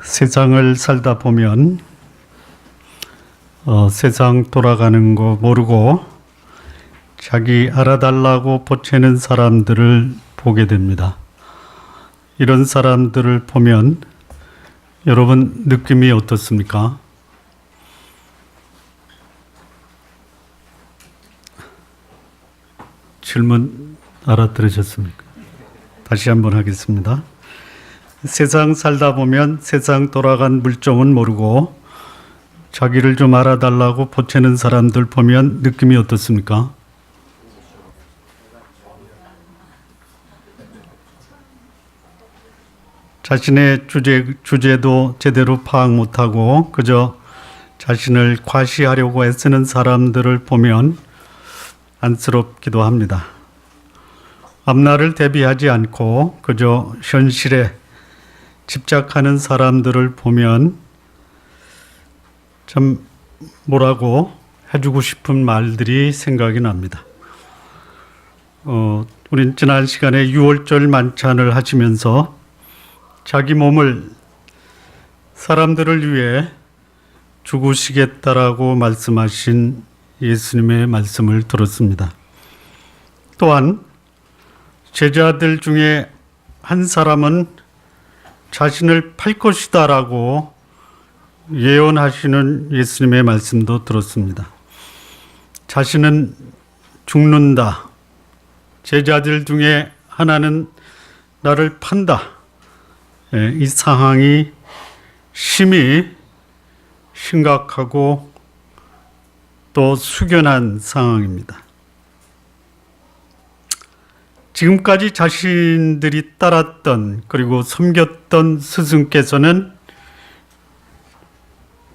세상을 살다 보면 세상 돌아가는 거 모르고 자기 알아달라고 보채는 사람들을 보게 됩니다. 이런 사람들을 보면 여러분 느낌이 어떻습니까? 질문 알아들으셨습니까? 다시 한번 하겠습니다. 세상 살다 보면 세상 돌아간 물정은 모르고 자기를 좀 알아달라고 보채는 사람들 보면 느낌이 어떻습니까? 자신의 주제도 제대로 파악 못하고 그저 자신을 과시하려고 애쓰는 사람들을 보면 안쓰럽기도 합니다. 앞날을 대비하지 않고 그저 현실에 집착하는 사람들을 보면 참 뭐라고 해주고 싶은 말들이 생각이 납니다. 우린 지난 시간에 6월절 만찬을 하시면서 자기 몸을 사람들을 위해 죽으시겠다라고 말씀하신 예수님의 말씀을 들었습니다. 또한 제자들 중에 한 사람은 자신을 팔 것이다라고 예언하시는 예수님의 말씀도 들었습니다. 자신은 죽는다. 제자들 중에 하나는 나를 판다. 이 상황이 심히 심각하고 또 숙연한 상황입니다. 지금까지 자신들이 따랐던 그리고 섬겼던 스승께서는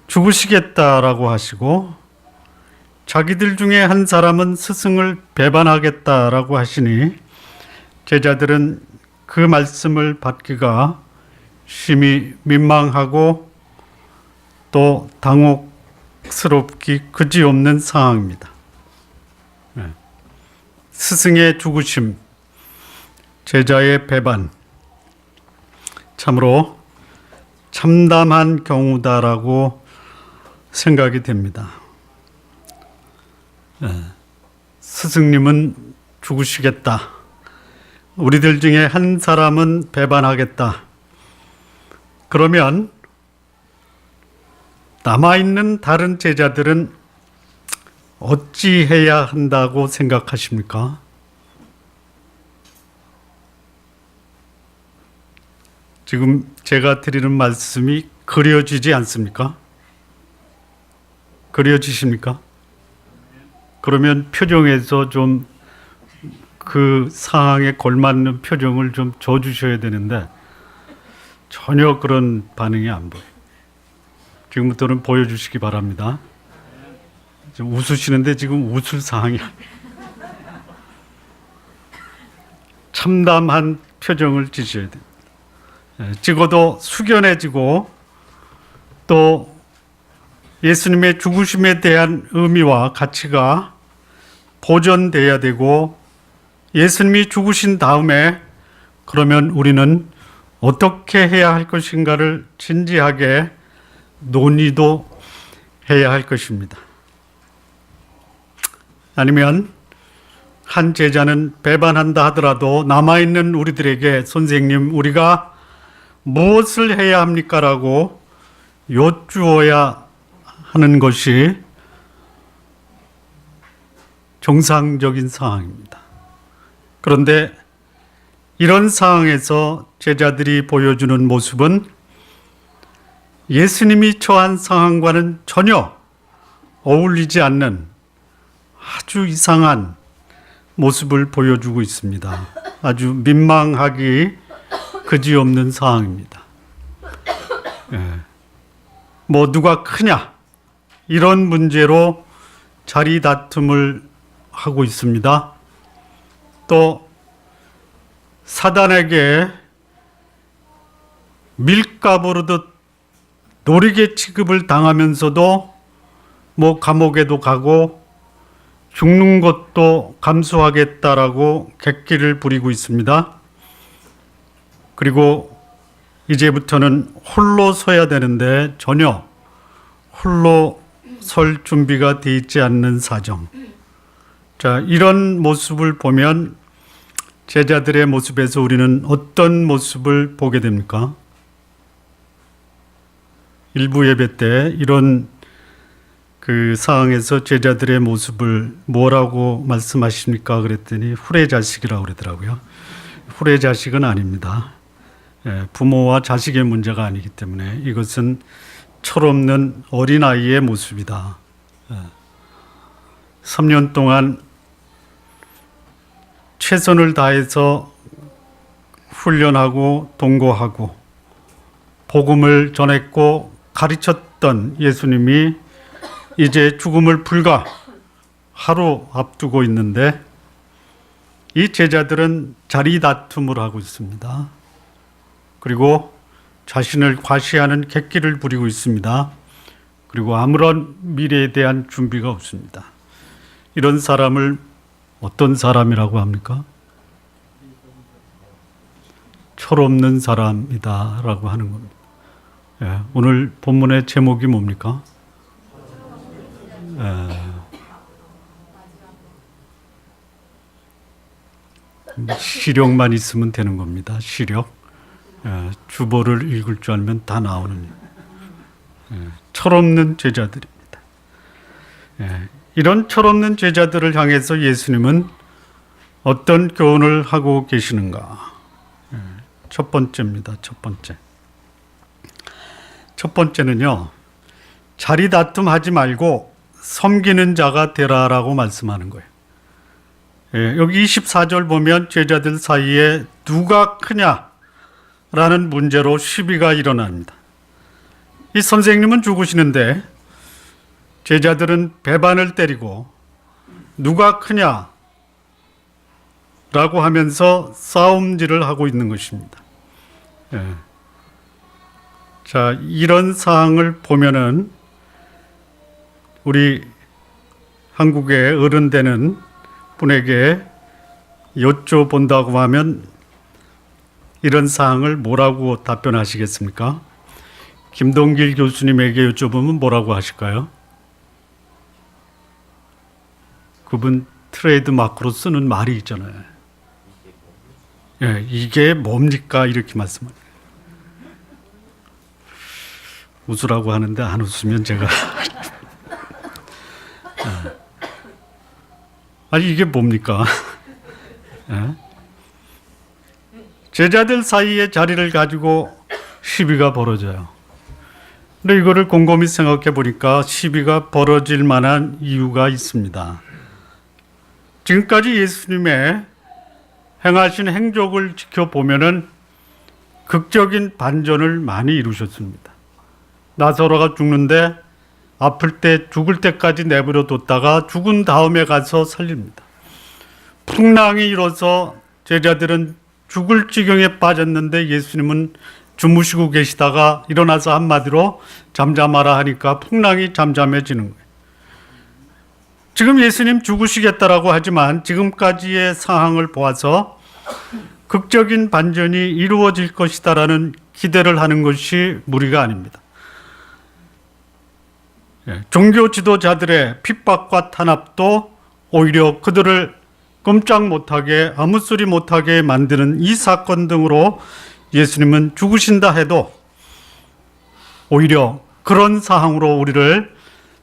죽으시겠다라고 하시고 자기들 중에 한 사람은 스승을 배반하겠다라고 하시니 제자들은 그 말씀을 받기가 심히 민망하고 또 당혹스럽기 그지없는 상황입니다. 스승의 죽으심, 제자의 배반, 참으로 참담한 경우다라고 생각이 됩니다. 스승님은 죽으시겠다. 우리들 중에 한 사람은 배반하겠다. 그러면 남아있는 다른 제자들은 어찌해야 한다고 생각하십니까? 지금 제가 드리는 말씀이 그려지지 않습니까? 그려지십니까? 그러면 표정에서 좀 그 상황에 걸맞는 표정을 좀 줘주셔야 되는데 전혀 그런 반응이 안 보여요. 지금부터는 보여주시기 바랍니다. 지금 웃으시는데 지금 웃을 상황이 아니에요. 참담한 표정을 지셔야 됩니다. 찍어도 숙연해지고 또 예수님의 죽으심에 대한 의미와 가치가 보존돼야 되고 예수님이 죽으신 다음에 그러면 우리는 어떻게 해야 할 것인가를 진지하게 논의도 해야 할 것입니다. 아니면 한 제자는 배반한다 하더라도 남아있는 우리들에게 선생님 우리가 무엇을 해야 합니까? 라고 여쭈어야 하는 것이 정상적인 상황입니다. 그런데 이런 상황에서 제자들이 보여주는 모습은 예수님이 처한 상황과는 전혀 어울리지 않는 아주 이상한 모습을 보여주고 있습니다. 아주 민망하기 그지없는 상황입니다. 뭐 누가 크냐 이런 문제로 자리 다툼을 하고 있습니다. 또 사단에게 밀가 부르듯 노리개 취급을 당하면서도 뭐 감옥에도 가고 죽는 것도 감수하겠다라고 객기를 부리고 있습니다. 그리고 이제부터는 홀로 서야 되는데 전혀 홀로 설 준비가 돼 있지 않는 사정. 자, 이런 모습을 보면 제자들의 모습에서 우리는 어떤 모습을 보게 됩니까? 일부 예배 때 이런 그 상황에서 제자들의 모습을 뭐라고 말씀하십니까? 그랬더니 후레자식이라고 그러더라고요. 후레자식은 아닙니다. 부모와 자식의 문제가 아니기 때문에 이것은 철없는 어린아이의 모습이다. 3년 동안 최선을 다해서 훈련하고 동거하고 복음을 전했고 가르쳤던 예수님이 이제 죽음을 불과 하루 앞두고 있는데 이 제자들은 자리 다툼을 하고 있습니다. 그리고 자신을 과시하는 객기를 부리고 있습니다. 그리고 아무런 미래에 대한 준비가 없습니다. 이런 사람을 어떤 사람이라고 합니까? 철없는 사람이다라고 하는 겁니다. 오늘 본문의 제목이 뭡니까? 시력만 있으면 되는 겁니다. 시력. 주보를 읽을 줄 알면 다 나오는 철없는 제자들입니다. 이런 철없는 제자들을 향해서 예수님은 어떤 교훈을 하고 계시는가? 첫 번째입니다. 첫 번째는요, 자리 다툼하지 말고 섬기는 자가 되라라고 말씀하는 거예요. 여기 24절 보면 제자들 사이에 누가 크냐라는 문제로 시비가 일어납니다. 이 선생님은 죽으시는데 제자들은 배반을 때리고 누가 크냐라고 하면서 싸움질을 하고 있는 것입니다. 자, 이런 상황을 보면은 우리 한국의 어른되는 분에게 여쭤본다고 하면 이런 사항을 뭐라고 답변하시겠습니까? 김동길 교수님에게 여쭤보면 뭐라고 하실까요? 그분 트레이드 마크로 쓰는 말이 있잖아요. 이게 뭡니까? 이렇게 말씀합니다. 웃으라고 하는데 안 웃으면 제가 아니 이게 뭡니까? 제자들 사이에 자리를 가지고 시비가 벌어져요. 근데 이거를 곰곰이 생각해 보니까 시비가 벌어질 만한 이유가 있습니다. 지금까지 예수님의 행하신 행적을 지켜보면은 극적인 반전을 많이 이루셨습니다. 나사로가 죽는데 아플 때 죽을 때까지 내버려 뒀다가 죽은 다음에 가서 살립니다. 풍랑이 일어서 제자들은 죽을 지경에 빠졌는데 예수님은 주무시고 계시다가 일어나서 한마디로 잠잠하라 하니까 풍랑이 잠잠해지는 거예요. 지금 예수님 죽으시겠다라고 하지만 지금까지의 상황을 보아서 극적인 반전이 이루어질 것이다라는 기대를 하는 것이 무리가 아닙니다. 종교 지도자들의 핍박과 탄압도 오히려 그들을 꼼짝 못하게 아무 소리 못하게 만드는 이 사건 등으로 예수님은 죽으신다 해도 오히려 그런 상황으로 우리를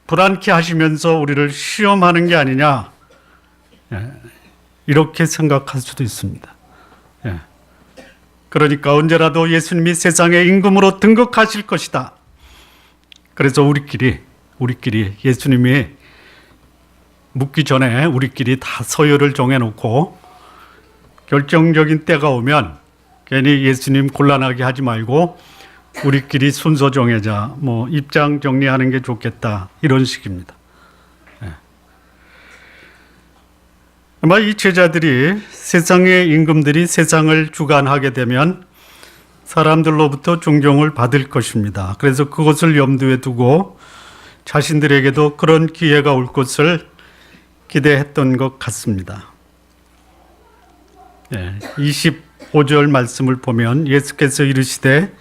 불안케 하시면서 우리를 시험하는 게 아니냐, 이렇게 생각할 수도 있습니다. 그러니까 언제라도 예수님이 세상의 임금으로 등극하실 것이다. 그래서 우리끼리 예수님이 묻기 전에 우리끼리 다 서열을 정해놓고 결정적인 때가 오면 괜히 예수님 곤란하게 하지 말고 우리끼리 순서 정해자, 입장 정리하는 게 좋겠다, 이런 식입니다. 아마 이 제자들이 세상의 임금들이 세상을 주관하게 되면 사람들로부터 존경을 받을 것입니다. 그래서 그것을 염두에 두고 자신들에게도 그런 기회가 올 것을 기대했던 것 같습니다. 25절 말씀을 보면 예수께서 이르시되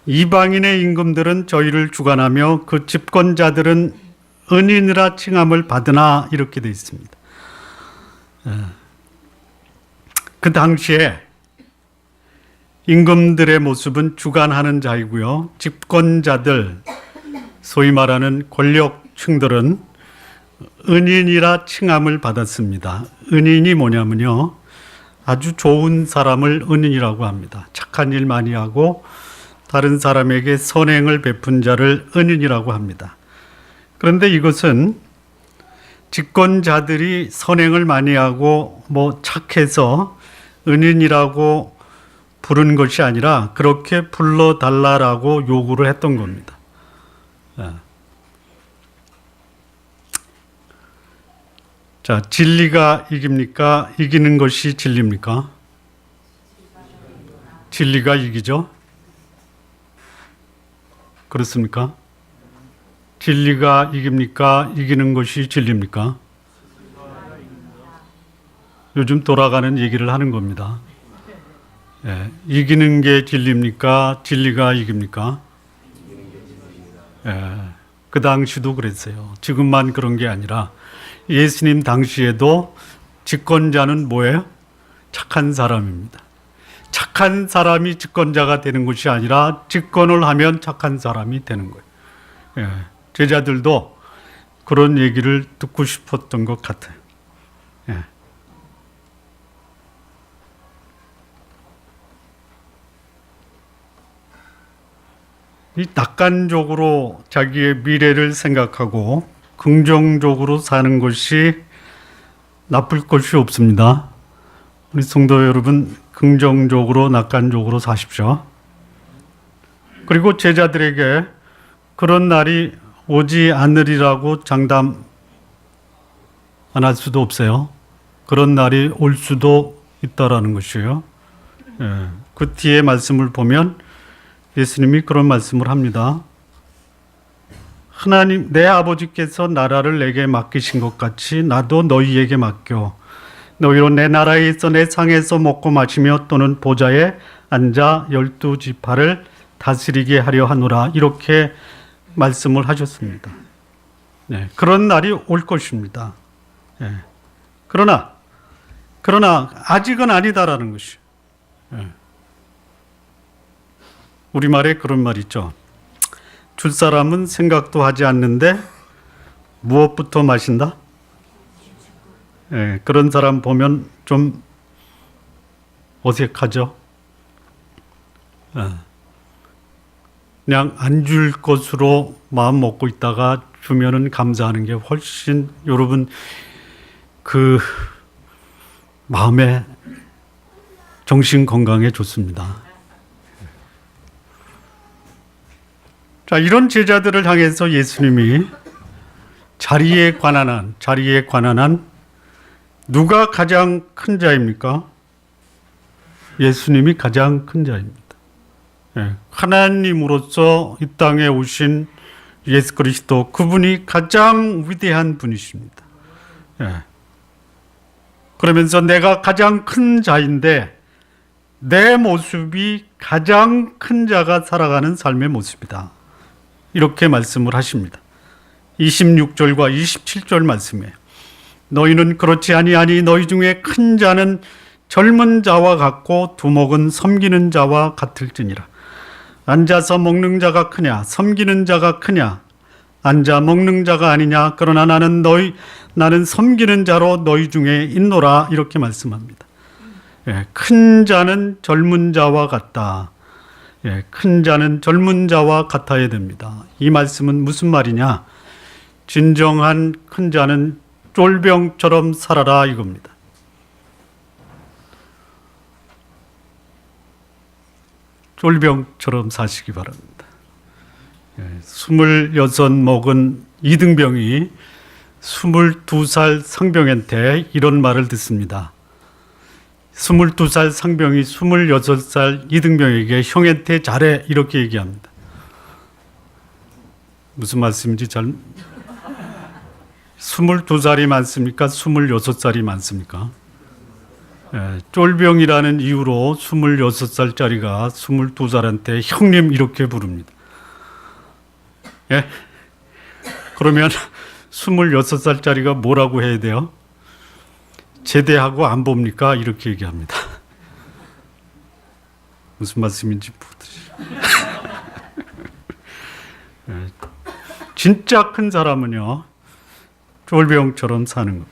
이방인의 임금들은 저희를 주관하며 그 집권자들은 은인이라 칭함을 받으나 이렇게 되어 있습니다. 그 당시에 임금들의 모습은 주관하는 자이고요. 집권자들, 소위 말하는 권력층들은 은인이라 칭함을 받았습니다. 은인이 뭐냐면요, 아주 좋은 사람을 은인이라고 합니다. 착한 일 많이 하고 다른 사람에게 선행을 베푼 자를 은인이라고 합니다. 그런데 이것은 집권자들이 선행을 많이 하고 착해서 은인이라고 부른 것이 아니라 그렇게 불러달라라고 요구를 했던 겁니다. 자, 진리가 이깁니까? 이기는 것이 진리입니까? 진리가 이기죠? 그렇습니까? 진리가 이깁니까? 이기는 것이 진리입니까? 요즘 돌아가는 얘기를 하는 겁니다. 이기는 게 진리입니까? 진리가 이깁니까? 그 당시도 그랬어요. 지금만 그런 게 아니라 예수님 당시에도 집권자는 뭐예요? 착한 사람입니다. 착한 사람이 집권자가 되는 것이 아니라 집권을 하면 착한 사람이 되는 거예요. 제자들도 그런 얘기를 듣고 싶었던 것 같아요. 이 낙관적으로 자기의 미래를 생각하고 긍정적으로 사는 것이 나쁠 것이 없습니다. 우리 성도 여러분, 긍정적으로 낙관적으로 사십시오. 그리고 제자들에게 그런 날이 오지 않으리라고 장담 안 할 수도 없어요. 그런 날이 올 수도 있다라는 것이에요. 그 뒤에 말씀을 보면 예수님이 그런 말씀을 합니다. 하나님, 내 아버지께서 나라를 내게 맡기신 것 같이 나도 너희에게 맡겨. 너희로 내 나라에 있어 내 상에서 먹고 마시며 또는 보좌에 앉아 12지파를 다스리게 하려 하노라. 이렇게 말씀을 하셨습니다. 그런 날이 올 것입니다. 그러나 아직은 아니다라는 것이. 우리말에 그런 말 있죠. 줄 사람은 생각도 하지 않는데 무엇부터 마신다? 그런 사람 보면 좀 어색하죠. 그냥 안 줄 것으로 마음 먹고 있다가 주면은 감사하는 게 훨씬 여러분 그 마음의 정신 건강에 좋습니다. 자, 이런 제자들을 향해서 예수님이 자리에 관한한 누가 가장 큰 자입니까? 예수님이 가장 큰 자입니다. 하나님으로서 이 땅에 오신 예수 그리스도, 그분이 가장 위대한 분이십니다. 그러면서 내가 가장 큰 자인데 내 모습이 가장 큰 자가 살아가는 삶의 모습이다. 이렇게 말씀을 하십니다. 26절과 27절 말씀이에요. 너희는 그렇지 아니하니 너희 중에 큰 자는 젊은 자와 같고 두목은 섬기는 자와 같을지니라. 앉아서 먹는 자가 크냐 섬기는 자가 크냐? 앉아 먹는 자가 아니냐? 그러나 나는 섬기는 자로 너희 중에 있노라. 이렇게 말씀합니다. 큰 자는 젊은 자와 같다. 큰 자는 젊은 자와 같아야 됩니다. 이 말씀은 무슨 말이냐? 진정한 큰 자는 쫄병처럼 살아라 이겁니다. 쫄병처럼 사시기 바랍니다. 26 먹은 이등병이 22살 상병한테 이런 말을 듣습니다. 22살 상병이 26살 이등병에게 형한테 잘해 이렇게 얘기합니다. 무슨 말씀인지 22살이 많습니까? 26살이 많습니까? 쫄병이라는 이유로 26살짜리가 22살한테 형님 이렇게 부릅니다. 예? 그러면 26살짜리가 뭐라고 해야 돼요? 제대하고 안 봅니까? 이렇게 얘기합니다. 무슨 말씀인지 진짜 큰 사람은요, 쫄병처럼 사는 겁니다.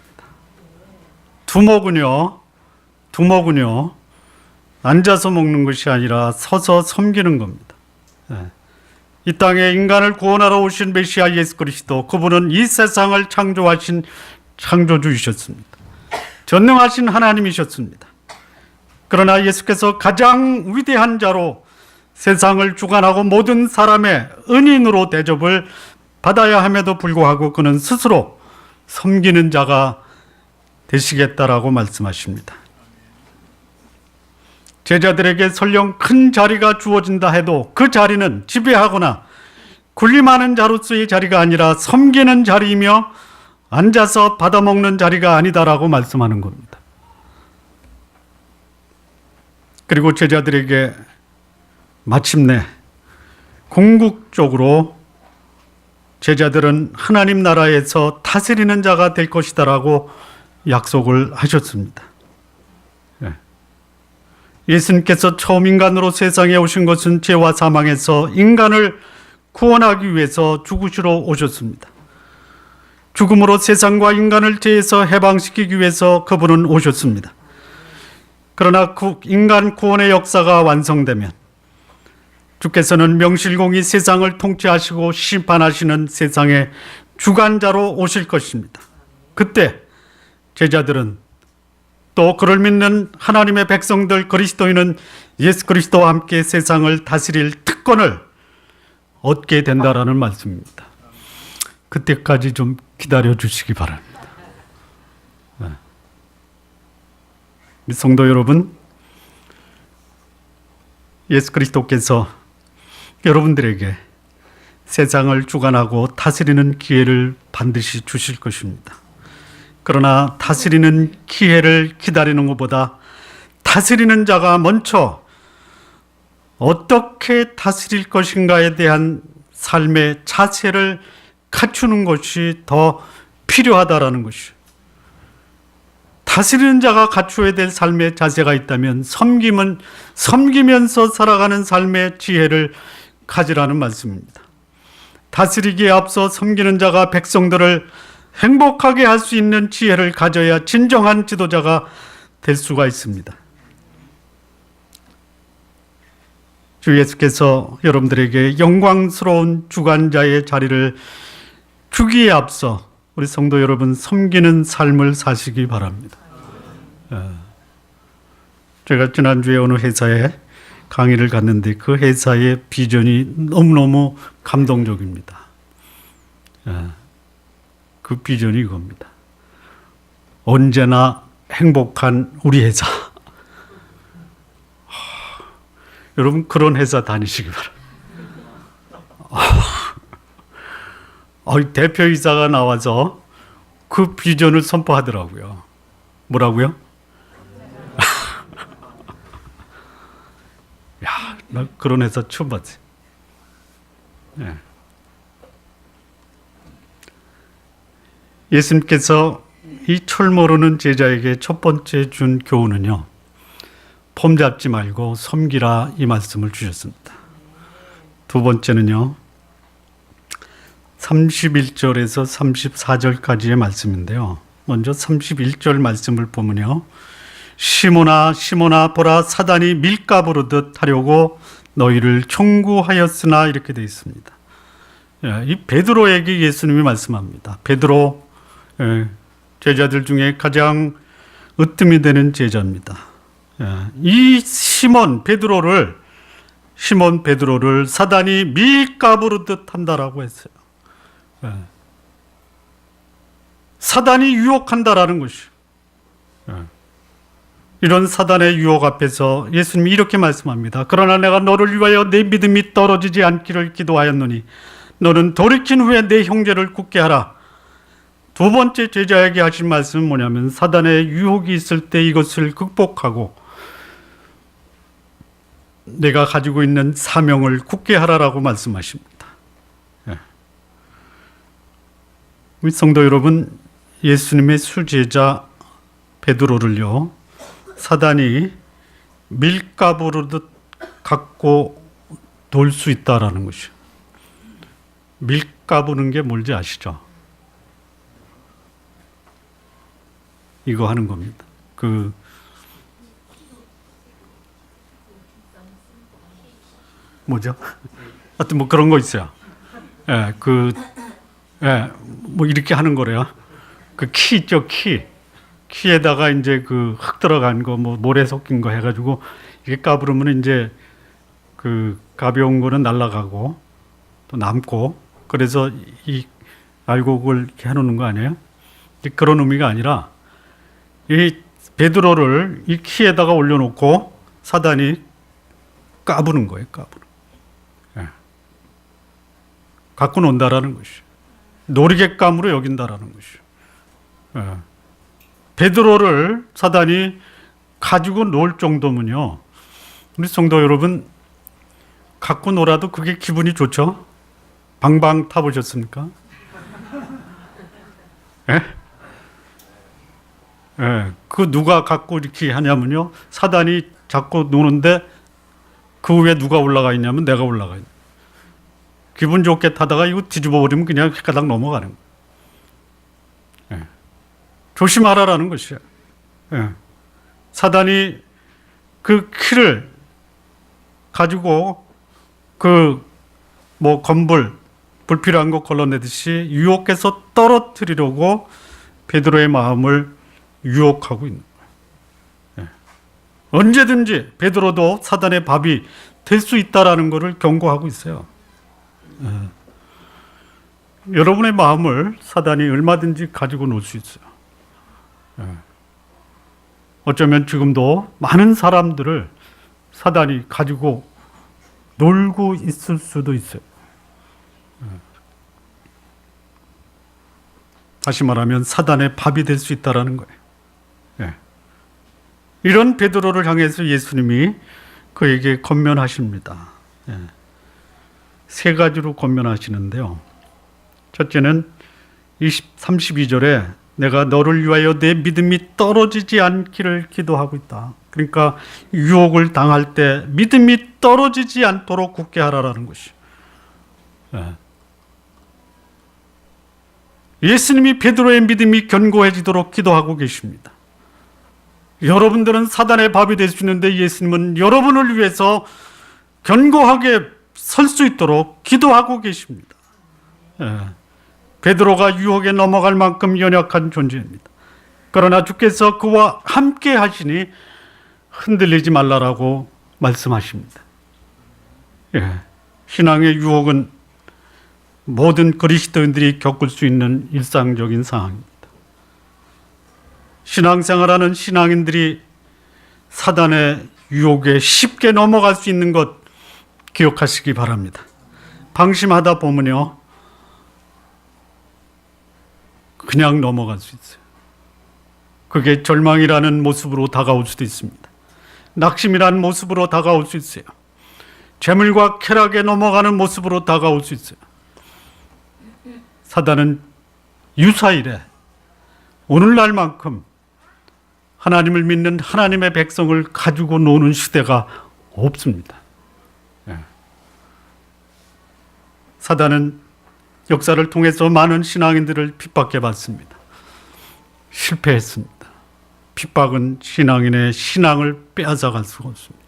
두목은요, 앉아서 먹는 것이 아니라 서서 섬기는 겁니다. 이 땅에 인간을 구원하러 오신 메시아 예수 그리스도, 그분은 이 세상을 창조하신 창조주이셨습니다. 전능하신 하나님이셨습니다. 그러나 예수께서 가장 위대한 자로 세상을 주관하고 모든 사람의 은인으로 대접을 받아야 함에도 불구하고 그는 스스로 섬기는 자가 되시겠다라고 말씀하십니다. 제자들에게 설령 큰 자리가 주어진다 해도 그 자리는 지배하거나 군림하는 자로서의 자리가 아니라 섬기는 자리이며 앉아서 받아먹는 자리가 아니다라고 말씀하는 겁니다. 그리고 제자들에게 마침내 궁극적으로 제자들은 하나님 나라에서 다스리는 자가 될 것이다라고 약속을 하셨습니다. 예수님께서 처음 인간으로 세상에 오신 것은 죄와 사망에서 인간을 구원하기 위해서 죽으시러 오셨습니다. 죽음으로 세상과 인간을 죄에서 해방시키기 위해서 그분은 오셨습니다. 그러나 인간 구원의 역사가 완성되면 주께서는 명실공히 세상을 통치하시고 심판하시는 세상의 주관자로 오실 것입니다. 그때 제자들은 또 그를 믿는 하나님의 백성들 그리스도인은 예수 그리스도와 함께 세상을 다스릴 특권을 얻게 된다라는 말씀입니다. 그때까지 좀 기다려 주시기 바랍니다. 성도 여러분, 예수 그리스도께서 여러분들에게 세상을 주관하고 다스리는 기회를 반드시 주실 것입니다. 그러나 다스리는 기회를 기다리는 것보다 다스리는 자가 먼저 어떻게 다스릴 것인가에 대한 삶의 자세를 갖추는 것이 더 필요하다라는 것이죠. 다스리는 자가 갖추어야 될 삶의 자세가 있다면 섬김은 섬기면서 살아가는 삶의 지혜를 가지라는 말씀입니다. 다스리기에 앞서 섬기는 자가 백성들을 행복하게 할 수 있는 지혜를 가져야 진정한 지도자가 될 수가 있습니다. 주 예수께서 여러분들에게 영광스러운 주관자의 자리를 주기에 앞서 우리 성도 여러분 섬기는 삶을 사시기 바랍니다. 제가 지난주에 어느 회사에 강의를 갔는데 그 회사의 비전이 너무너무 감동적입니다. 그 비전이 이겁니다. 언제나 행복한 우리 회사. 여러분 그런 회사 다니시기 바랍니다. 대표이사가 나와서 그 비전을 선포하더라고요. 뭐라고요? 야, 나 그런 회사 처음 봤지. 예수님께서 이 철 모르는 제자에게 첫 번째 준 교훈은요, 폼 잡지 말고 섬기라 이 말씀을 주셨습니다. 두 번째는요, 31절에서 34절까지의 말씀인데요. 먼저 31절 말씀을 보면요, 시몬아 시몬아 보라 사단이 밀가부르듯 하려고 너희를 청구하였으나 이렇게 되어 있습니다. 이 베드로에게 예수님이 말씀합니다. 베드로, 제자들 중에 가장 으뜸이 되는 제자입니다. 이 시몬 베드로를 사단이 밀가부르듯 한다라고 했어요. 사단이 유혹한다라는 것이요. 이런 사단의 유혹 앞에서 예수님이 이렇게 말씀합니다. 그러나 내가 너를 위하여 내 믿음이 떨어지지 않기를 기도하였노니 너는 돌이킨 후에 내 형제를 굳게 하라. 두 번째 제자에게 하신 말씀은 뭐냐면 사단의 유혹이 있을 때 이것을 극복하고 내가 가지고 있는 사명을 굳게 하라라고 말씀하십니다. 예. 우리 성도 여러분, 예수님의 수제자 베드로를요, 사단이 밀가부르듯 갖고 놀 수 있다라는 것이요. 밀가부는 게 뭔지 아시죠? 이거 하는 겁니다. 뭐죠? 하여튼 뭐 그런 거 있어요. 예, 뭐 이렇게 하는 거래요. 그 키 있죠, 키. 키에다가 이제 그 흙 들어간 거, 뭐 모래 섞인 거 해가지고 이게 까부르면 이제 그 가벼운 거는 날아가고 또 남고, 그래서 이 알곡을 이렇게 해놓는 거 아니에요? 그런 의미가 아니라 이 베드로를 이 키에다가 올려놓고 사단이 까부는 거예요, 까부는. 예. 갖고 논다라는 것이죠. 놀이객감으로 여긴다라는 것이죠. 예. 베드로를 사단이 가지고 놀 정도면요, 우리 성도 여러분, 갖고 놀아도 그게 기분이 좋죠? 방방 타보셨습니까? 예? 예, 그 누가 갖고 이렇게 하냐면요, 사단이 잡고 노는데 그 위에 누가 올라가 있냐면 내가 올라가 있는. 기분 좋게 타다가 이거 뒤집어 버리면 그냥 헷가닥 넘어가는 거예요. 예. 조심하라라는 것이에요. 예. 사단이 그 키를 가지고 그 뭐 건불 불필요한 거 걸러내듯이 유혹해서 떨어뜨리려고 베드로의 마음을 유혹하고 있는 거예요. 예. 언제든지 베드로도 사단의 밥이 될 수 있다라는 것을 경고하고 있어요. 예. 여러분의 마음을 사단이 얼마든지 가지고 놀 수 있어요. 예. 어쩌면 지금도 많은 사람들을 사단이 가지고 놀고 있을 수도 있어요. 다시 말하면 사단의 밥이 될 수 있다는 거예요. 예. 이런 베드로를 향해서 예수님이 그에게 권면하십니다. 예. 세 가지로 권면하시는데요. 첫째는 32절에 내가 너를 위하여 내 믿음이 떨어지지 않기를 기도하고 있다. 그러니까 유혹을 당할 때 믿음이 떨어지지 않도록 굳게 하라라는 것이. 예. 예수님이 베드로의 믿음이 견고해지도록 기도하고 계십니다. 여러분들은 사단의 밥이 될 수 있는데 예수님은 여러분을 위해서 견고하게 설 수 있도록 기도하고 계십니다. 예. 베드로가 유혹에 넘어갈 만큼 연약한 존재입니다. 그러나 주께서 그와 함께 하시니 흔들리지 말라라고 말씀하십니다. 예. 신앙의 유혹은 모든 그리스도인들이 겪을 수 있는 일상적인 상황입니다. 신앙생활하는 신앙인들이 사단의 유혹에 쉽게 넘어갈 수 있는 것 기억하시기 바랍니다. 방심하다 보면요, 그냥 넘어갈 수 있어요. 그게 절망이라는 모습으로 다가올 수도 있습니다. 낙심이라는 모습으로 다가올 수 있어요. 재물과 쾌락에 넘어가는 모습으로 다가올 수 있어요. 사단은 유사일에 오늘날만큼 하나님을 믿는 하나님의 백성을 가지고 노는 시대가 없습니다. 예. 사단은 역사를 통해서 많은 신앙인들을 핍박해 봤습니다. 실패했습니다. 핍박은 신앙인의 신앙을 빼앗아갈 수가 없습니다.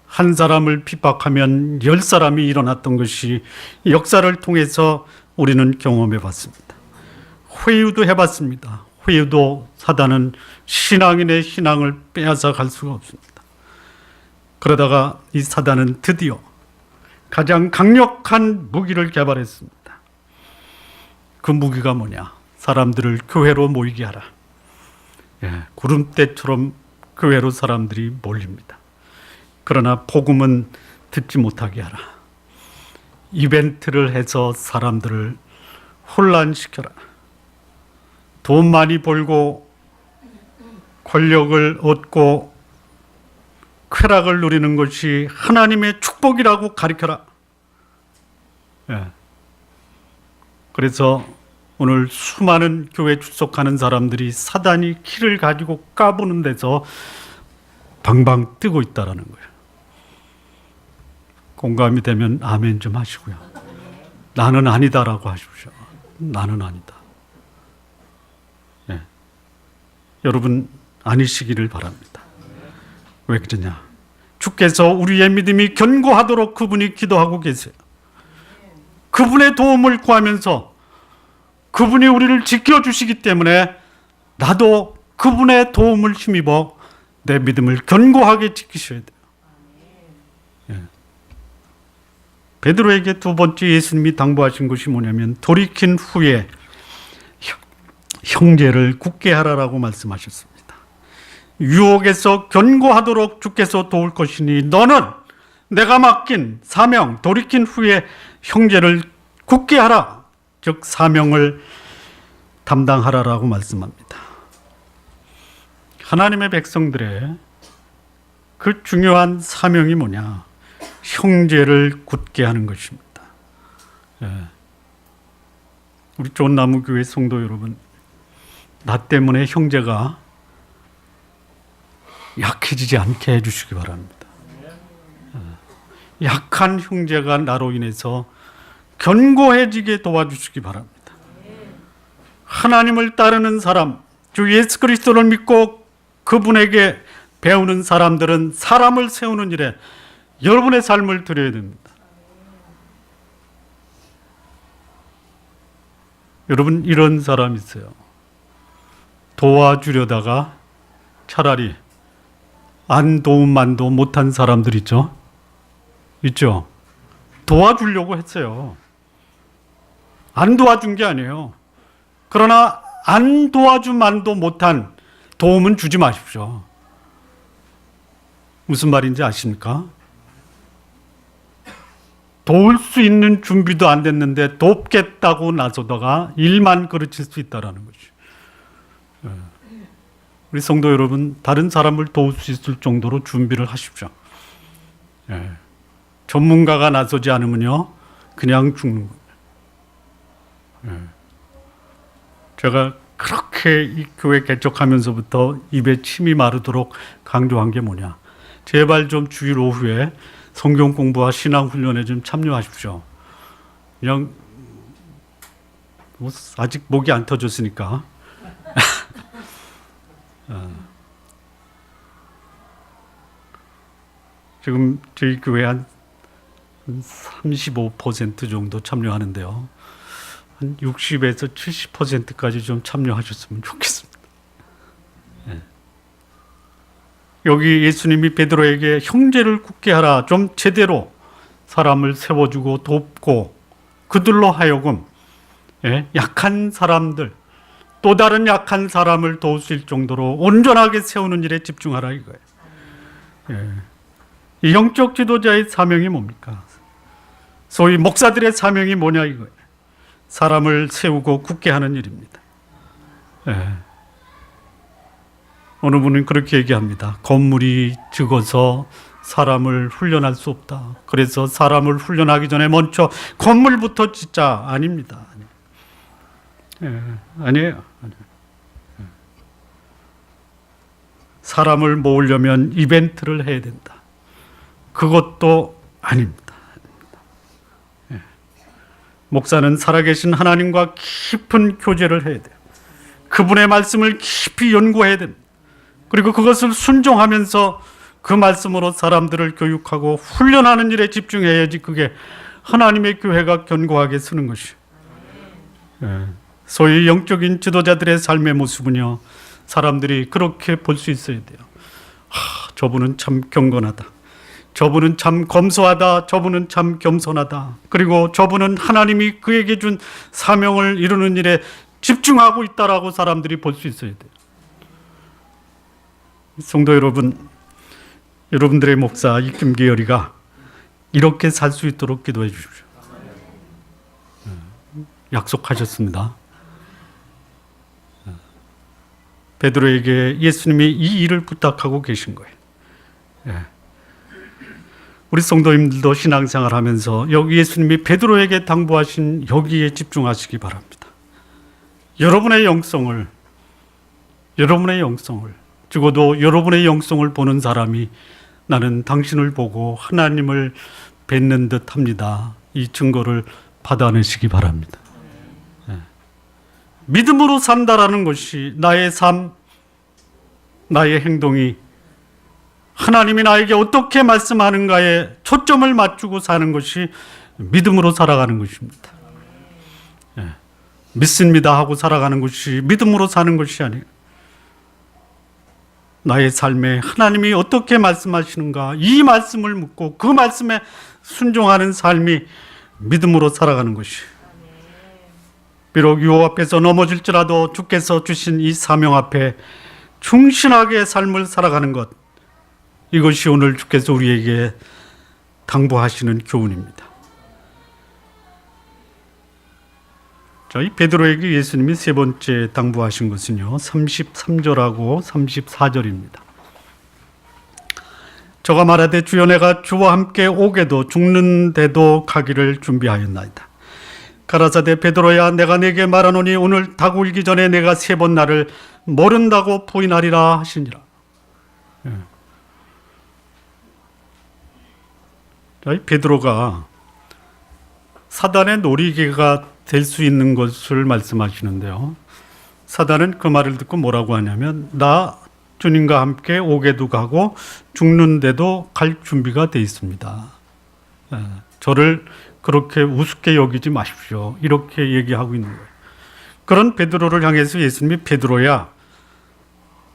한 사람을 핍박하면 10사람이 일어났던 것이 역사를 통해서 우리는 경험해 봤습니다. 회유도 해봤습니다. 회유도 사단은 신앙인의 신앙을 빼앗아갈 수가 없습니다. 그러다가 이 사단은 드디어 가장 강력한 무기를 개발했습니다. 그 무기가 뭐냐? 사람들을 교회로 모이게 하라. 예, 구름대처럼 교회로 사람들이 몰립니다. 그러나 복음은 듣지 못하게 하라. 이벤트를 해서 사람들을 혼란시켜라. 돈 많이 벌고 권력을 얻고 쾌락을 누리는 것이 하나님의 축복이라고 가르쳐라. 예. 그래서 오늘 수많은 교회 출석하는 사람들이 사단이 키를 가지고 까부는 데서 방방 뜨고 있다라는 거예요. 공감이 되면 아멘 좀 하시고요. 나는 아니다라고 하십시오. 나는 아니다. 예. 여러분 아니시기를 바랍니다. 왜 그러냐? 주께서 우리의 믿음이 견고하도록 그분이 기도하고 계세요. 그분의 도움을 구하면서 그분이 우리를 지켜주시기 때문에 나도 그분의 도움을 힘입어 내 믿음을 견고하게 지키셔야 돼요. 예. 베드로에게 두 번째 예수님이 당부하신 것이 뭐냐면 돌이킨 후에 형제를 굳게 하라라고 말씀하셨습니다. 유혹에서 견고하도록 주께서 도울 것이니 너는 내가 맡긴 사명 돌이킨 후에 형제를 굳게 하라. 즉 사명을 담당하라라고 말씀합니다. 하나님의 백성들의 그 중요한 사명이 뭐냐? 형제를 굳게 하는 것입니다. 예. 우리 좋은나무교회 성도 여러분, 나 때문에 형제가 약해지지 않게 해주시기 바랍니다. 약한 형제가 나로 인해서 견고해지게 도와주시기 바랍니다. 하나님을 따르는 사람, 주 예수 그리스도를 믿고 그분에게 배우는 사람들은 사람을 세우는 일에 여러분의 삶을 드려야 됩니다. 여러분 이런 사람 있어요. 도와주려다가 차라리 안 도움만도 못한 사람들 있죠? 있죠? 도와주려고 했어요. 안 도와준 게 아니에요. 그러나 안 도와주만도 못한 도움은 주지 마십시오. 무슨 말인지 아십니까? 도울 수 있는 준비도 안 됐는데 돕겠다고 나서다가 일만 그르칠 수 있다는 거죠. 우리 성도 여러분, 다른 사람을 도울 수 있을 정도로 준비를 하십시오. 예. 전문가가 나서지 않으면요, 그냥 죽는 거예요. 예. 제가 그렇게 이 교회 개척하면서부터 입에 침이 마르도록 강조한 게 뭐냐? 제발 좀 주일 오후에 성경 공부와 신앙 훈련에 좀 참여하십시오. 그냥 뭐 아직 목이 안 터졌으니까. 지금 저희 교회 한 35% 정도 참여하는데요. 한 60에서 70%까지 좀 참여하셨으면 좋겠습니다. 네. 여기 예수님이 베드로에게 형제를 굳게 하라, 좀 제대로 사람을 세워주고 돕고 그들로 하여금 약한 사람들, 또 다른 약한 사람을 도우실 정도로 온전하게 세우는 일에 집중하라 이거예요. 예. 이 영적 지도자의 사명이 뭡니까? 소위 목사들의 사명이 뭐냐 이거예요. 사람을 세우고 굳게 하는 일입니다. 예. 어느 분은 그렇게 얘기합니다. 건물이 적어서 사람을 훈련할 수 없다. 그래서 사람을 훈련하기 전에 먼저 건물부터 짓자. 아닙니다. 예. 아니에요. 사람을 모으려면 이벤트를 해야 된다. 그것도 아닙니다. 예. 목사는 살아계신 하나님과 깊은 교제를 해야 돼요. 그분의 말씀을 깊이 연구해야 됩니다. 그리고 그것을 순종하면서 그 말씀으로 사람들을 교육하고 훈련하는 일에 집중해야지 그게 하나님의 교회가 견고하게 서는 것이에요. 예. 소위 영적인 지도자들의 삶의 모습은요, 사람들이 그렇게 볼 수 있어야 돼요. 저분은 참 경건하다. 저분은 참 검소하다. 저분은 참 겸손하다. 그리고 저분은 하나님이 그에게 준 사명을 이루는 일에 집중하고 있다라고 사람들이 볼 수 있어야 돼요. 성도 여러분, 여러분들의 목사 이김기열이가 이렇게 살 수 있도록 기도해 주십시오. 약속하셨습니다. 베드로에게 예수님이 이 일을 부탁하고 계신 거예요. 예. 우리 성도님들도 신앙생활 하면서 여기 예수님이 베드로에게 당부하신 여기에 집중하시기 바랍니다. 여러분의 영성을 적어도 여러분의 영성을 보는 사람이 나는 당신을 보고 하나님을 뵙는 듯 합니다. 이 증거를 받아내시기 바랍니다. 예. 믿음으로 산다라는 것이 나의 삶, 나의 행동이 하나님이 나에게 어떻게 말씀하는가에 초점을 맞추고 사는 것이 믿음으로 살아가는 것입니다. 예. 믿습니다 하고 살아가는 것이 믿음으로 사는 것이 아니에요. 나의 삶에 하나님이 어떻게 말씀하시는가 이 말씀을 묻고 그 말씀에 순종하는 삶이 믿음으로 살아가는 것이, 비록 유혹 앞에서 넘어질지라도 주께서 주신 이 사명 앞에 충실하게 삶을 살아가는 것, 이것이 오늘 주께서 우리에게 당부하시는 교훈입니다. 자, 이 베드로에게 예수님이 세 번째 당부하신 것은요, 33절하고 34절입니다. 저가 말하되 주여 내가 주와 함께 오게도 죽는데도 가기를 준비하였나이다. 가라사대 베드로야 내가 내게 말하노니 오늘 닭 울기 전에 내가 세 번 나를 모른다고 부인하리라 하시니라. 예. 자, 이 베드로가 사단의 놀이개가 될 수 있는 것을 말씀하시는데요. 사단은 그 말을 듣고 뭐라고 하냐면 나 주님과 함께 오게도 가고 죽는데도 갈 준비가 돼 있습니다. 저를 그렇게 우습게 여기지 마십시오. 이렇게 얘기하고 있는 거예요. 그런 베드로를 향해서 예수님이 베드로야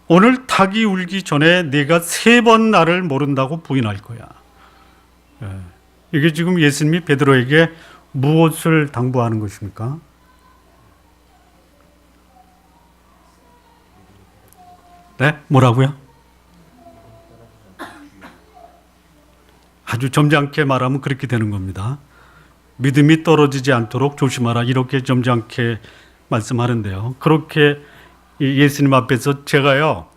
오늘 닭이 울기 전에 네가 세 번 나를 모른다고 부인할 거야. 이게 지금 예수님이 베드로에게 무엇을 당부하는 것입니까? 네? 뭐라고요? 아주 점잖게 말하면 그렇게 되는 겁니다. 믿음이 떨어지지 않도록 조심하라 이렇게 점잖게 말씀하는데요. 그렇게 예수님 앞에서 제가요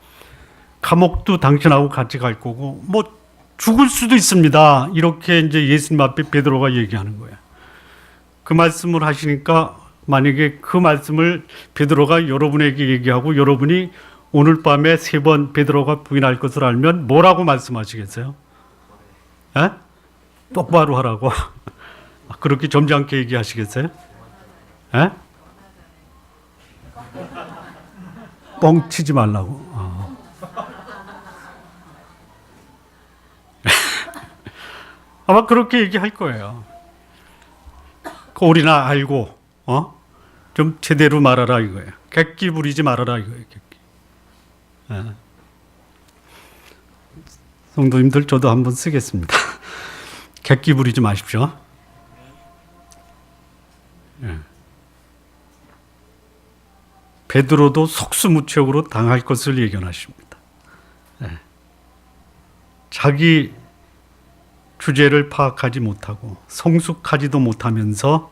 감옥도 당신하고 같이 갈 거고 뭐 죽을 수도 있습니다. 이렇게 이제 예수님 앞에 베드로가 얘기하는 거예요. 그 말씀을 하시니까 만약에 그 말씀을 베드로가 여러분에게 얘기하고 여러분이 오늘 밤에 세 번 베드로가 부인할 것을 알면 뭐라고 말씀하시겠어요? 에? 똑바로 하라고. 그렇게 점잖게 얘기하시겠어요? 에? 뻥 치지 말라고. 아마 그렇게 얘기할 거예요. 꼴이나 알고 좀 제대로 말하라 이거예요. 객기 부리지 말아라 이거예요. 객기. 성도님들 저도 한번 쓰겠습니다. 객기 부리지 마십시오. 베드로도 속수무책으로 당할 것을 예견하십니다. 자기 주제를 파악하지 못하고 성숙하지도 못하면서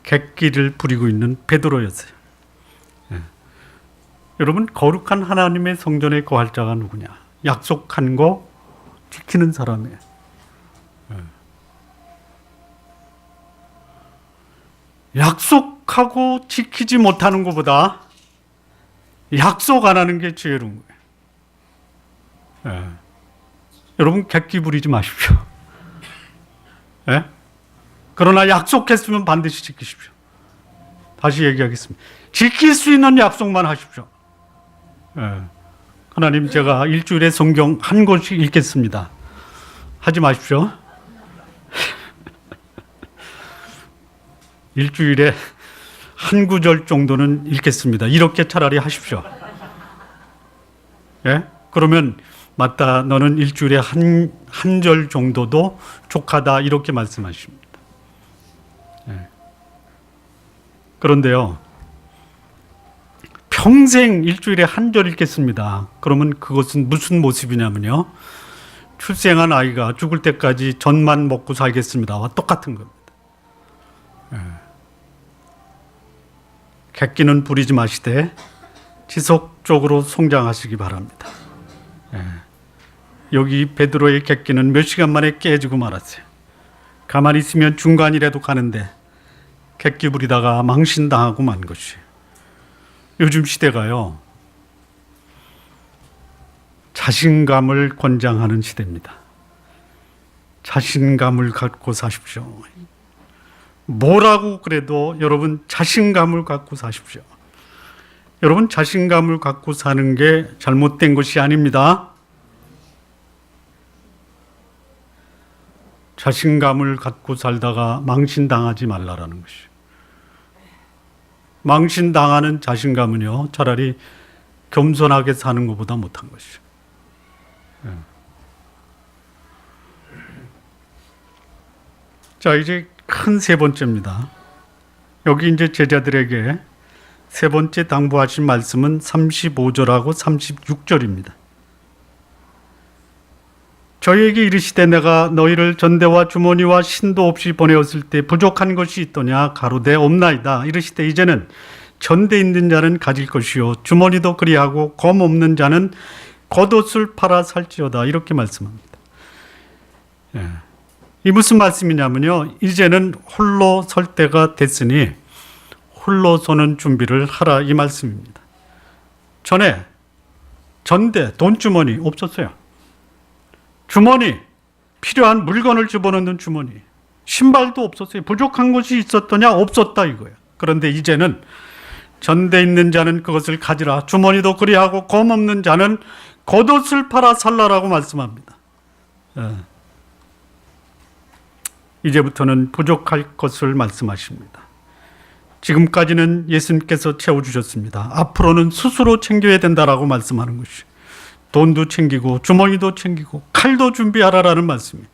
객기를 부리고 있는 베드로였어요. 여러분, 거룩한 하나님의 성전에 거할 자가 누구냐? 약속한 거 지키는 사람이에요. 약속하고 지키지 못하는 것보다 약속 안 하는 게 지혜로운 거예요. 여러분, 객기 부리지 마십시오. 그러나 약속했으면 반드시 지키십시오. 다시 얘기하겠습니다. 지킬 수 있는 약속만 하십시오. 하나님, 제가 일주일에 성경 한 권씩 읽겠습니다. 하지 마십시오. 일주일에 한 구절 정도는 읽겠습니다. 이렇게 차라리 하십시오. 그러면 맞다, 너는 일주일에 한 절 정도도 족하다, 이렇게 말씀하십니다. 그런데요, 평생 일주일에 한 절 읽겠습니다. 그러면 그것은 무슨 모습이냐면요, 출생한 아이가 죽을 때까지 젖만 먹고 살겠습니다와 똑같은 겁니다. 객기는 부리지 마시되 지속 영적으로 성장하시기 바랍니다. 여기 베드로의 객기는 몇 시간 만에 깨지고 말았어요. 가만히 있으면 중간이라도 가는데 객기 부리다가 망신당하고 만 것이에요. 요즘 시대가요, 자신감을 권장하는 시대입니다. 자신감을 갖고 사십시오. 뭐라고 그래도 여러분 자신감을 갖고 사십시오. 여러분 자신감을 갖고 사는 게 잘못된 것이 아닙니다. 자신감을 갖고 살다가 망신당하지 말라라는 것이에요. 망신당하는 자신감은요, 차라리 겸손하게 사는 것보다 못한 것이에요. 자, 이제 큰 세 번째입니다. 여기 이제 제자들에게 세 번째 당부하신 말씀은 35절하고 36절입니다. 저희에게 이르시되 내가 너희를 전대와 주머니와 신도 없이 보내었을 때 부족한 것이 있더냐 가로되 없나이다. 이르시되 이제는 전대 있는 자는 가질 것이요 주머니도 그리하고 검 없는 자는 겉옷을 팔아 살지어다. 이렇게 말씀합니다. 이 무슨 말씀이냐면요, 이제는 홀로 설 때가 됐으니 홀로 서는 준비를 하라, 이 말씀입니다. 전에 전대, 돈주머니 없었어요. 주머니, 필요한 물건을 집어넣는 주머니, 신발도 없었어요. 부족한 것이 있었더냐? 없었다 이거예요. 그런데 이제는 전대 있는 자는 그것을 가지라, 주머니도 그리하고 검 없는 자는 겉옷을 팔아 살라라고 말씀합니다. 이제부터는 부족할 것을 말씀하십니다. 지금까지는 예수님께서 채워주셨습니다. 앞으로는 스스로 챙겨야 된다라고 말씀하는 것이죠. 돈도 챙기고 주머니도 챙기고 칼도 준비하라라는 말씀이에요.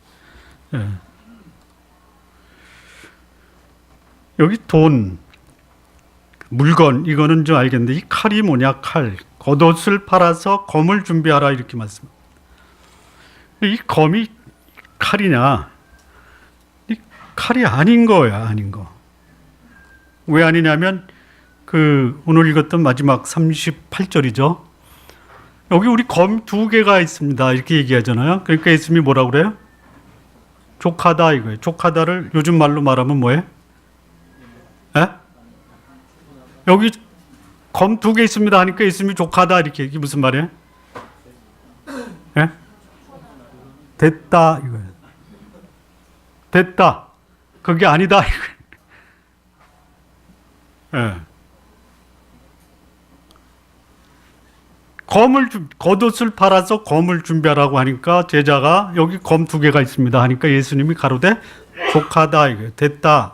여기 돈, 물건, 이거는 좀 알겠는데 이 칼이 뭐냐? 칼, 겉옷을 팔아서 검을 준비하라 이렇게 말씀합니다. 이 검이 칼이냐? 이 칼이 아닌 거야, 아닌 거. 왜 아니냐면 오늘 읽었던 마지막 38절이죠. 여기 우리 검 두 개가 있습니다. 이렇게 얘기하잖아요. 그러니까 예수님이 뭐라고 그래요? 족하다 이거예요. 족하다를 요즘 말로 말하면 뭐예요? 여기 검 두 개 있습니다 하니까 예수님이 족하다 이렇게, 이게 무슨 말이에요? 됐다 이거예요. 됐다. 그게 아니다 이거예요. 겉옷을 팔아서 검을 준비하라고 하니까 제자가 여기 검 두 개가 있습니다 하니까 예수님이 가로되 족하다 이거예요. 됐다.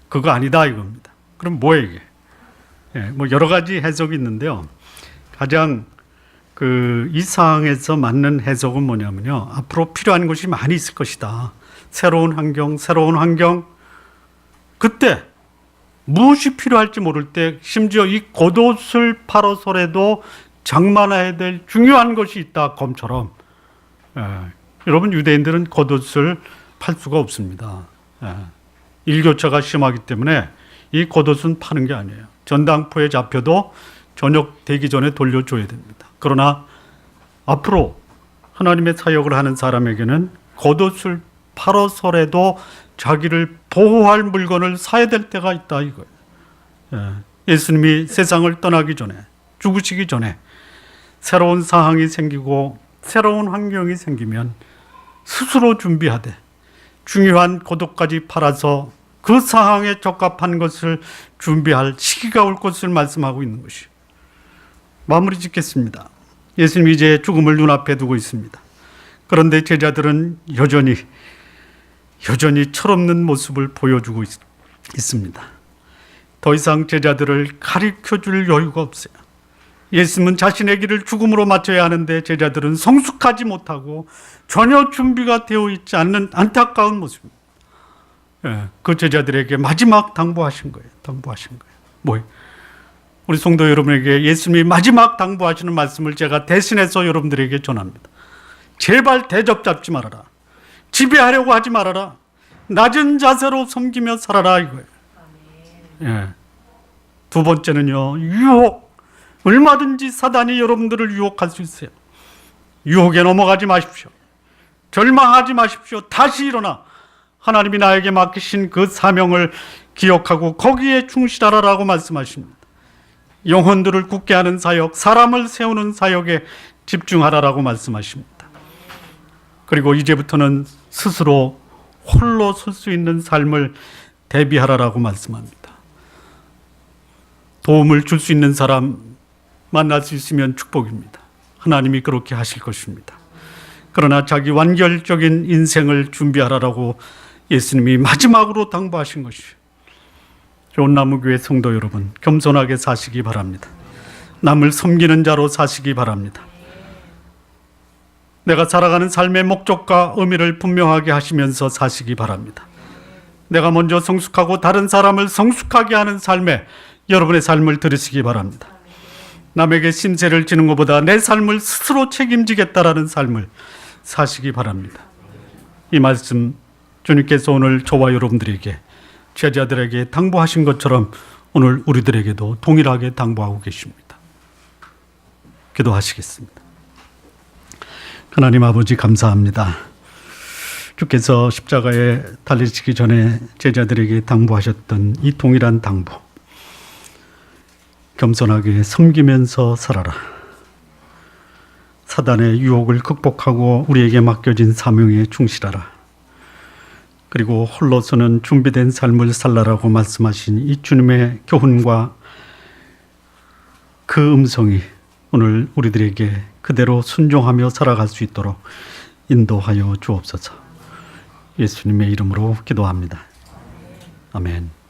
그거 아니다 이겁니다. 그럼 뭐예요 이게? 뭐 여러 가지 해석이 있는데요. 가장 이 상황에서 맞는 해석은 뭐냐면요, 앞으로 필요한 것이 많이 있을 것이다. 새로운 환경, 그때 무엇이 필요할지 모를 때 심지어 이 겉옷을 팔아서라도 장만해야 될 중요한 것이 있다, 검처럼. 여러분, 유대인들은 겉옷을 팔 수가 없습니다. 일교차가 심하기 때문에 이 겉옷은 파는 게 아니에요. 전당포에 잡혀도 저녁 되기 전에 돌려줘야 됩니다. 그러나 앞으로 하나님의 사역을 하는 사람에게는 겉옷을 팔아서라도 자기를 보호할 물건을 사야 될 때가 있다 이거예요. 예수님이 세상을 떠나기 전에, 죽으시기 전에 새로운 상황이 생기고 새로운 환경이 생기면 스스로 준비하되 중요한 겉옷까지 팔아서 그 상황에 적합한 것을 준비할 시기가 올 것을 말씀하고 있는 것이에요. 마무리 짓겠습니다. 예수님이 이제 죽음을 눈앞에 두고 있습니다. 그런데 제자들은 여전히 철없는 모습을 보여주고 있습니다. 더 이상 제자들을 가르쳐줄 여유가 없어요. 예수님은 자신의 길을 죽음으로 마쳐야 하는데 제자들은 성숙하지 못하고 전혀 준비가 되어 있지 않는 안타까운 모습입니다. 그 제자들에게 마지막 당부하신 거예요. 뭐예요? 우리 성도 여러분에게 예수님이 마지막 당부하시는 말씀을 제가 대신해서 여러분들에게 전합니다. 제발 대접 잡지 말아라. 지배하려고 하지 말아라. 낮은 자세로 섬기며 살아라 이거예요. 두 번째는요, 얼마든지 사단이 여러분들을 유혹할 수 있어요. 유혹에 넘어가지 마십시오. 절망하지 마십시오. 다시 일어나 하나님이 나에게 맡기신 그 사명을 기억하고 거기에 충실하라라고 말씀하십니다. 영혼들을 굳게 하는 사역, 사람을 세우는 사역에 집중하라라고 말씀하십니다. 그리고 이제부터는 스스로 홀로 설 수 있는 삶을 대비하라라고 말씀합니다. 도움을 줄 수 있는 사람 만날 수 있으면 축복입니다. 하나님이 그렇게 하실 것입니다. 그러나 자기 완결적인 인생을 준비하라라고 예수님이 마지막으로 당부하신 것이에요. 좋은 나무교회 성도 여러분, 겸손하게 사시기 바랍니다. 남을 섬기는 자로 사시기 바랍니다. 내가 살아가는 삶의 목적과 의미를 분명하게 하시면서 사시기 바랍니다. 내가 먼저 성숙하고 다른 사람을 성숙하게 하는 삶에 여러분의 삶을 들으시기 바랍니다. 남에게 신세를 지는 것보다 내 삶을 스스로 책임지겠다라는 삶을 사시기 바랍니다. 이 말씀 주님께서 오늘 저와 여러분들에게, 제자들에게 당부하신 것처럼 오늘 우리들에게도 동일하게 당부하고 계십니다. 기도하시겠습니다. 하나님 아버지, 감사합니다. 주께서 십자가에 달리시기 전에 제자들에게 당부하셨던 이 동일한 당부, 겸손하게 섬기면서 살아라. 사단의 유혹을 극복하고 우리에게 맡겨진 사명에 충실하라. 그리고 홀로서는 준비된 삶을 살라라고 말씀하신 이 주님의 교훈과 그 음성이 오늘 우리들에게 그대로 순종하며 살아갈 수 있도록 인도하여 주옵소서. 예수님의 이름으로 기도합니다. 아멘.